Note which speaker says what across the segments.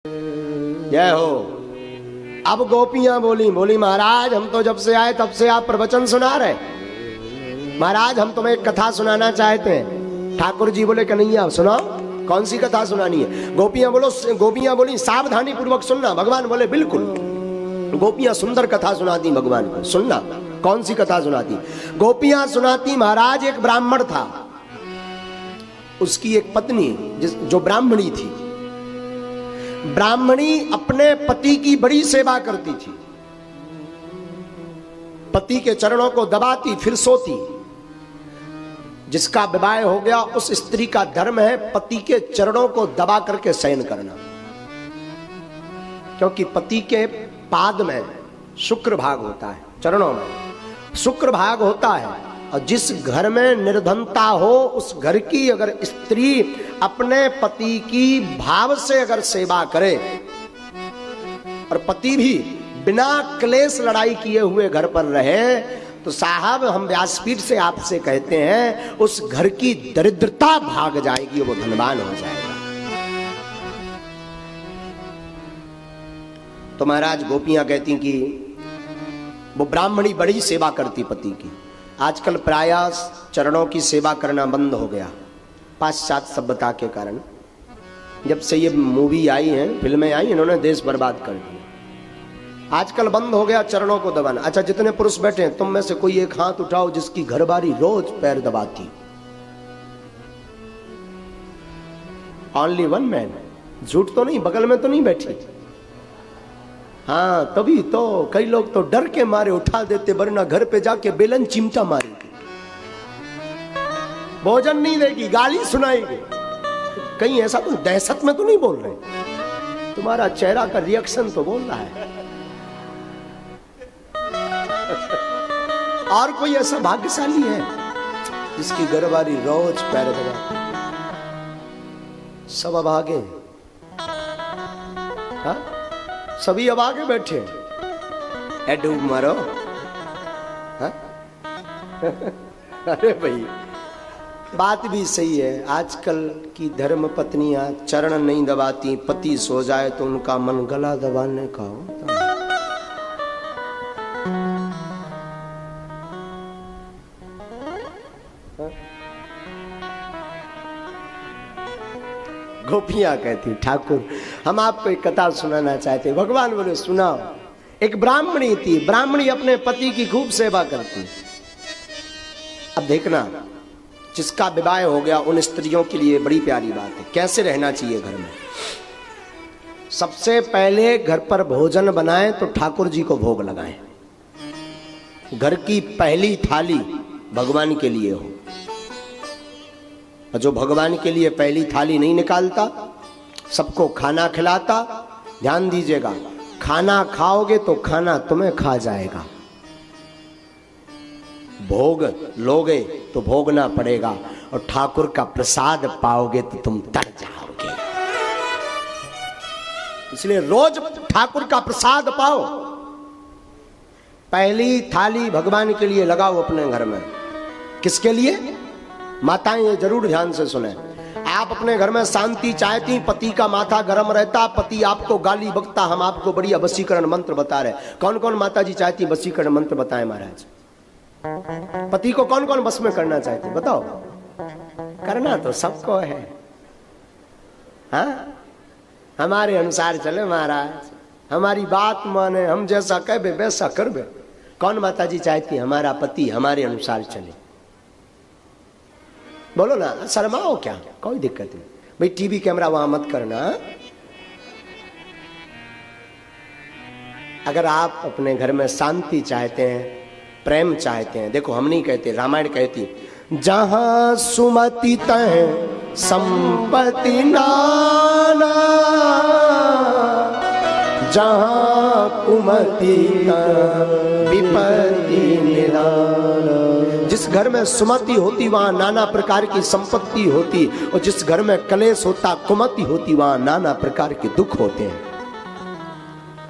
Speaker 1: जय हो। अब गोपियां बोली, बोली महाराज हम तो जब से आए तब से आप प्रवचन सुना रहे, महाराज हम तुम्हें एक कथा सुनाना चाहते हैं। ठाकुर जी बोले कन्हैया सुनाओ, कौन सी कथा सुनानी है? गोपियां बोली सावधानी पूर्वक सुनना। भगवान बोले बिल्कुल। गोपियां सुंदर कथा सुनाती भगवान को, सुनना कौन सी कथा सुनाती। गोपियां सुनाती महाराज एक ब्राह्मण था, उसकी एक पत्नी जो ब्राह्मणी थी। ब्राह्मणी अपने पति की बड़ी सेवा करती थी, पति के चरणों को दबाती फिर सोती। जिसका विवाह हो गया उस स्त्री का धर्म है पति के चरणों को दबा करके शयन करना, क्योंकि पति के पाद में शुक्र भाग होता है, चरणों में शुक्र भाग होता है। और जिस घर में निर्धनता हो उस घर की अगर स्त्री अपने पति की भाव से अगर सेवा करे और पति भी बिना क्लेश लड़ाई किए हुए घर पर रहे, तो साहब हम व्यासपीठ से आपसे कहते हैं उस घर की दरिद्रता भाग जाएगी, वो धनवान हो जाएगा। तो महाराज गोपियां कहती कि वो ब्राह्मणी बड़ी सेवा करती पति की। आजकल प्रायः चरणों की सेवा करना बंद हो गया पाश्चात्य सभ्यता के कारण। जब से ये मूवी आई है, फिल्में आई, इन्होंने देश बर्बाद कर दिया। आजकल बंद हो गया चरणों को दबाना। अच्छा जितने पुरुष बैठे हैं तुम में से कोई एक हाथ उठाओ जिसकी घरवाली रोज पैर दबाती। ओनली वन मैन, झूठ तो नहीं, बगल में तो नहीं बैठी। हाँ तभी तो कई लोग तो डर के मारे उठा देते, वरना घर पे जाके बेलन चिमटा मारेगी, भोजन नहीं देगी, गाली सुनाएगी। कहीं ऐसा तो दहशत में तो नहीं बोल रहे, तुम्हारा चेहरा का रिएक्शन तो बोल रहा है। और कोई ऐसा भाग्यशाली है जिसकी घरवाली रोज पैर दबा? सब अब आगे, हाँ सभी अब आगे बैठे है, डूब मारो। हाँ? अरे भाई बात भी सही है। आजकल की धर्म पत्नियां चरण नहीं दबाती, पति सो जाए तो उनका मन गला दबाने का होता है। गोपियां कहती ठाकुर हम आपको एक कथा सुनाना चाहते। भगवान बोले सुनाओ। एक ब्राह्मणी थी, ब्राह्मणी अपने पति की खूब सेवा करती। अब देखना जिसका विवाह हो गया उन स्त्रियों के लिए बड़ी प्यारी बात है, कैसे रहना चाहिए घर में। सबसे पहले घर पर भोजन बनाएं तो ठाकुर जी को भोग लगाएं। घर की पहली थाली भगवान के लिए हो। जो भगवान के लिए पहली थाली नहीं निकालता, सबको खाना खिलाता, ध्यान दीजिएगा, खाना खाओगे तो खाना तुम्हें खा जाएगा। भोग लोगे तो भोगना पड़ेगा, और ठाकुर का प्रसाद पाओगे तो तुम तर जाओगे। इसलिए रोज ठाकुर का प्रसाद पाओ। पहली थाली भगवान के लिए लगाओ अपने घर में। किसके लिए? माताएं ये जरूर ध्यान से सुने। आप अपने घर में शांति चाहती, पति का माथा गर्म रहता, पति आपको गाली बकता, हम आपको बड़ी वशीकरण मंत्र बता रहे। कौन कौन माता जी चाहती वशीकरण मंत्र बताएं महाराज? पति को कौन कौन बस में करना चाहती बताओ? करना तो सबको है, हाँ हमारे अनुसार चले महाराज, हमारी बात माने, हम जैसा कहबे वैसा करबे। कौन माता जी चाहती हमारा पति हमारे अनुसार चले? बोलो ना, शर्माओ क्या, कोई दिक्कत नहीं भाई। टीवी कैमरा वहां मत करना। अगर आप अपने घर में शांति चाहते हैं, प्रेम चाहते हैं, देखो हम नहीं कहते, रामायण कहती जहां सुमति तह संपत्ति नाना, जहां कुमति विपत्ति निदान। जिस घर में सुमति होती वहां नाना प्रकार की संपत्ति होती, और जिस घर में कलेश होता, कुमति होती, वहां नाना प्रकार के दुख होते हैं।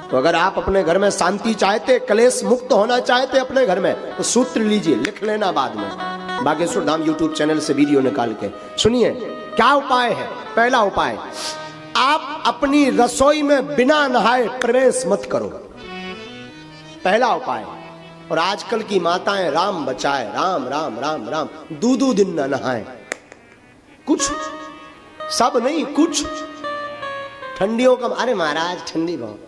Speaker 1: तो अगर आप अपने घर में शांति चाहते, कलेश मुक्त होना चाहते अपने घर में, तो सूत्र लीजिए, लिख लेना बाद में। बागेश्वर धाम यूट्यूब चैनल से वीडियो निकाल के सुनिए क्या उपाय है। पहला उपाय, आप आप अपनी रसोई में बिना नहाए प्रवेश मत करो, पहला उपाय। और आजकल की माताएं राम बचाए, राम राम राम राम, दो दिन न नहाए, कुछ सब नहीं कुछ। ठंडियों का, अरे महाराज ठंडी बहुत,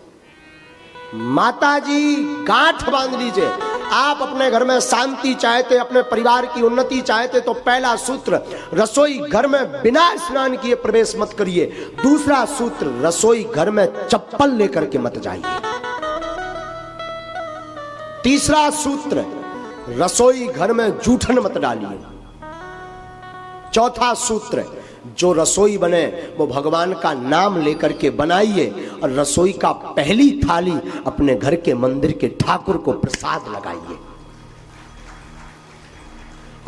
Speaker 1: माता जी गांठ बांध लीजिए। आप अपने घर में शांति चाहते, अपने परिवार की उन्नति चाहते, तो पहला सूत्र, रसोई घर में बिना स्नान किए प्रवेश मत करिए। दूसरा सूत्र, रसोई घर में चप्पल लेकर के मत जाइए। तीसरा सूत्र, रसोई घर में जूठन मत डालिए। चौथा सूत्र, जो रसोई बने वो भगवान का नाम लेकर के बनाइए, और रसोई का पहली थाली अपने घर के मंदिर के ठाकुर को प्रसाद लगाइए।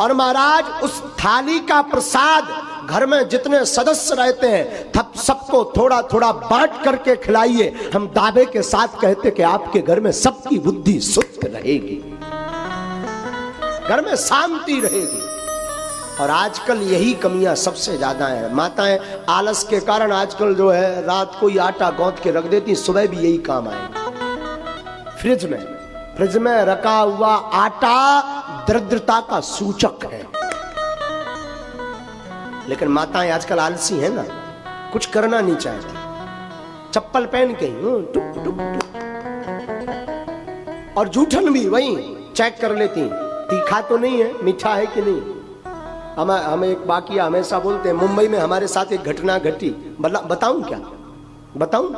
Speaker 1: और महाराज उस थाली का प्रसाद घर में जितने सदस्य रहते हैं तब सबको थोड़ा थोड़ा बांट करके खिलाइए। हम दावे के साथ कहते कि आपके घर में सबकी बुद्धि शुद्ध रहेगी, घर में शांति रहेगी। और आजकल यही कमियां सबसे ज्यादा है। माताएं आलस के कारण आजकल जो है रात को ही आटा गौंथ के रख देती, सुबह भी यही काम आएगा। फ्रिज में रखा हुआ आटा दरिद्रता का सूचक है। लेकिन माताएं आजकल आलसी है ना, कुछ करना नहीं चाहती, चप्पल पहन के टुक टुक टुक। और जूठन भी वही चेक कर लेती, तीखा तो नहीं है, मीठा है कि नहीं। हमें एक वाकया हमेशा बोलते हैं, मुंबई में हमारे साथ एक घटना घटी, बताऊं क्या, बताऊं।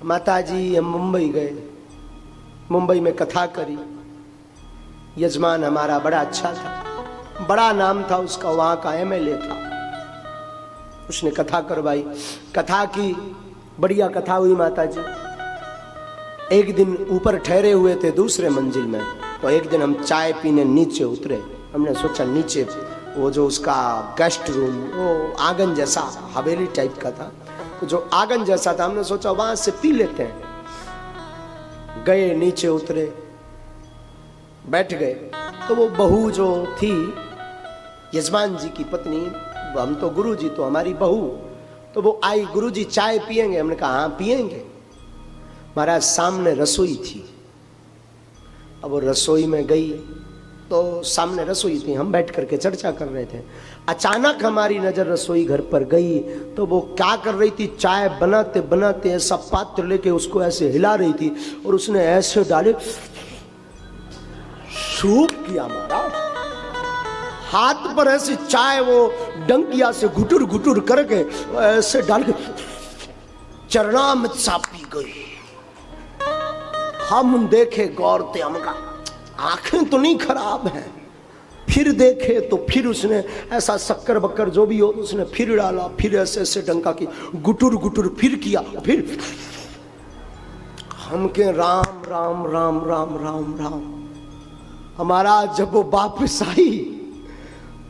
Speaker 1: माता जी हम मुंबई गए, मुंबई में कथा करी। यजमान हमारा बड़ा अच्छा था, बड़ा नाम था उसका, वहां का एमएलए था। उसने कथा करवाई, कथा की, बढ़िया कथा हुई माता जी। एक दिन ऊपर ठहरे हुए थे दूसरे मंजिल में, तो एक दिन हम चाय पीने नीचे उतरे। हमने सोचा नीचे वो जो उसका गेस्ट रूम, वो आंगन जैसा हवेली टाइप का था, तो जो आंगन जैसा था, हमने सोचा वहां से पी लेते हैं। गए, नीचे उतरे, बैठ गए, तो वो बहू जो थी यजमान जी की पत्नी, हम तो गुरु जी तो हमारी बहू, तो वो आई, गुरु जी चाय पिएंगे? हमने कहा हाँ पिएंगे। महाराज सामने रसोई थी, अब वो रसोई में गई तो सामने रसोई थी, हम बैठ करके चर्चा कर रहे थे। अचानक हमारी नजर रसोई घर पर गई, तो वो क्या कर रही थी, चाय बनाते बनाते ऐसा पात्र लेके उसको ऐसे हिला रही थी, और उसने ऐसे डाले, सूप किया महाराज, हाथ पर ऐसी चाय वो डंकिया से घुटुर घुटुर करके ऐसे डाल के चरणामृत सा पी गई। हम देखे गौर से, हमका आंखें तो नहीं खराब हैं। फिर देखे तो फिर उसने ऐसा शक्कर बक्कर जो भी हो उसने फिर डाला, फिर ऐसे ऐसे डंका की, गुटुर गुटुर फिर किया, फिर हम के राम राम राम राम राम राम। हमारा जब वो वापस आई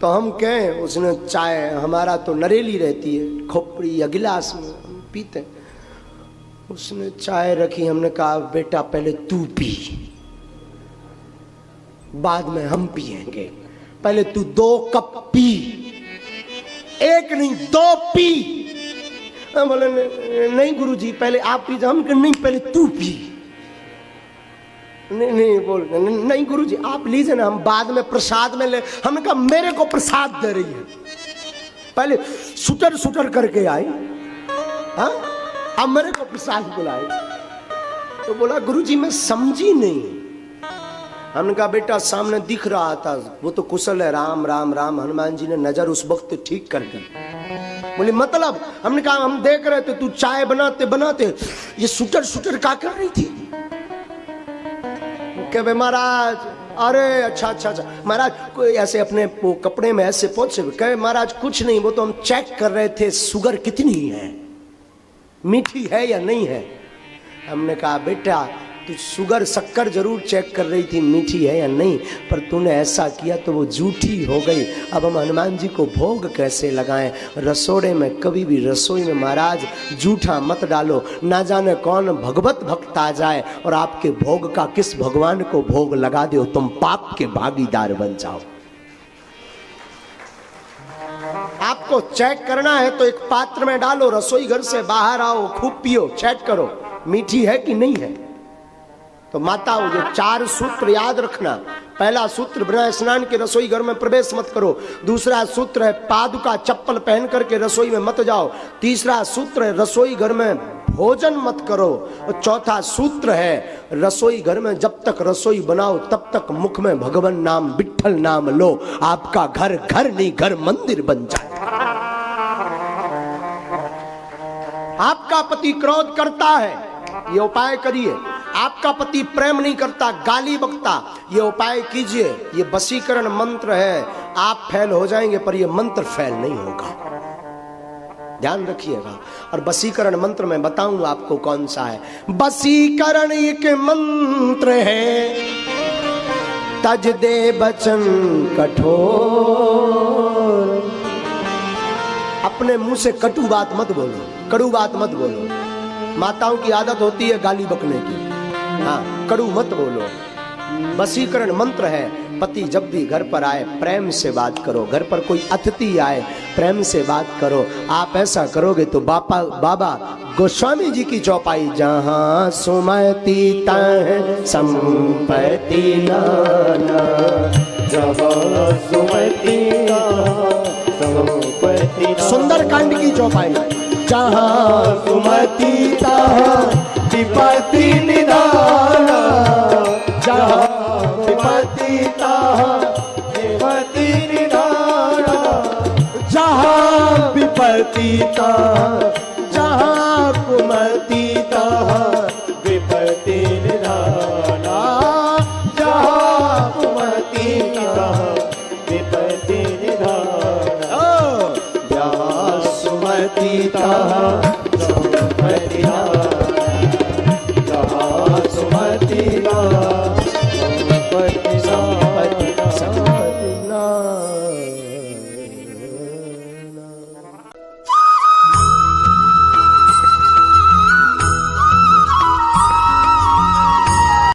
Speaker 1: तो हम कहें, उसने चाय, हमारा तो नरेली रहती है खोपड़ी या गिलास में हम पीते, उसने चाय रखी। हमने कहा बेटा पहले तू पी, बाद में हम पिएंगे, पहले तू 2 कप पी, 1 नहीं 2 पी। बोले नहीं गुरुजी पहले आप पी। हम नहीं पहले तू पी। नहीं नहीं बोल नहीं गुरुजी आप लीजिए ना, हम बाद में प्रसाद में ले। हमने कहा मेरे को प्रसाद दे रही है, पहले सुटर सुटर करके आई, हाँ अब मेरे को प्रसाद बुलाई। तो बोला गुरुजी मैं समझी नहीं। हमने कहा बेटा सामने दिख रहा था, वो तो कुशल है, राम राम राम, हनुमान जी ने नजर उस वक्त ठीक कर दी। बोले मतलब? हमने कहा हम देख रहे थे तू चाय बनाते बनाते ये सुटर सुटर क्या कर रही थी। कहे महाराज अरे अच्छा अच्छा अच्छा महाराज, कोई ऐसे अपने वो कपड़े में ऐसे पहुंचे। कहे महाराज कुछ नहीं, वो तो हम चेक कर रहे थे शुगर कितनी है, मीठी है या नहीं है। हमने कहा बेटा तू शुगर शक्कर जरूर चेक कर रही थी मीठी है या नहीं, पर तूने ऐसा किया तो वो झूठी हो गई। अब हम हनुमान जी को भोग कैसे लगाएं। रसोड़े में कभी भी रसोई में महाराज झूठा मत डालो, ना जाने कौन भगवत भक्त आ जाए और आपके भोग का किस भगवान को भोग लगा दो, तुम पाप के भागीदार बन जाओ। आपको तो चेक करना है तो एक पात्र में डालो, रसोई घर से बाहर आओ, खूब पियो, चेक करो मीठी है कि नहीं है। तो माताओं ये 4 सूत्र याद रखना। पहला सूत्र, बिना स्नान के रसोई घर में प्रवेश मत करो। दूसरा सूत्र है पादुका चप्पल पहन करके रसोई में मत जाओ। तीसरा सूत्र है रसोई घर में भोजन मत करो। और चौथा सूत्र है रसोई घर में जब तक रसोई बनाओ तब तक मुख में भगवान नाम, विठ्ठल नाम लो, आपका घर घर नहीं घर मंदिर बन जाए। आपका पति क्रोध करता है, ये उपाय करिए। आपका पति प्रेम नहीं करता, गाली बकता, ये उपाय कीजिए। ये वशीकरण मंत्र है। आप फेल हो जाएंगे पर ये मंत्र फेल नहीं होगा, ध्यान रखिएगा। और वशीकरण मंत्र मैं बताऊंगा आपको कौन सा है। वशीकरण एक मंत्र है, तज दे बचन कठोर। अपने मुंह से कटु बात मत बोलो, कड़ू बात मत बोलो। माताओं की आदत होती है गाली बकने की, हाँ कड़ू मत बोलो। वशीकरण मंत्र है, पति जब भी घर पर आए प्रेम से बात करो। घर पर कोई अतिथि आए प्रेम से बात करो। आप ऐसा करोगे तो बाबा गोस्वामी जी की चौपाई, जहाँ सुमति तह संपत्ति नाना, जहाँ सुमति संपत्ति, सुंदरकांड की चौपाई, जहाँ सुमति तह विपत्ति निधान, जहाँ विपत्ति तह विपत्ति निधान, जहाँ विपत्ति तह, जहाँ कुमति तह विपत्ति निधान, जहाँ कुमति तह विपत्ति निधान, जहाँ सुमति तह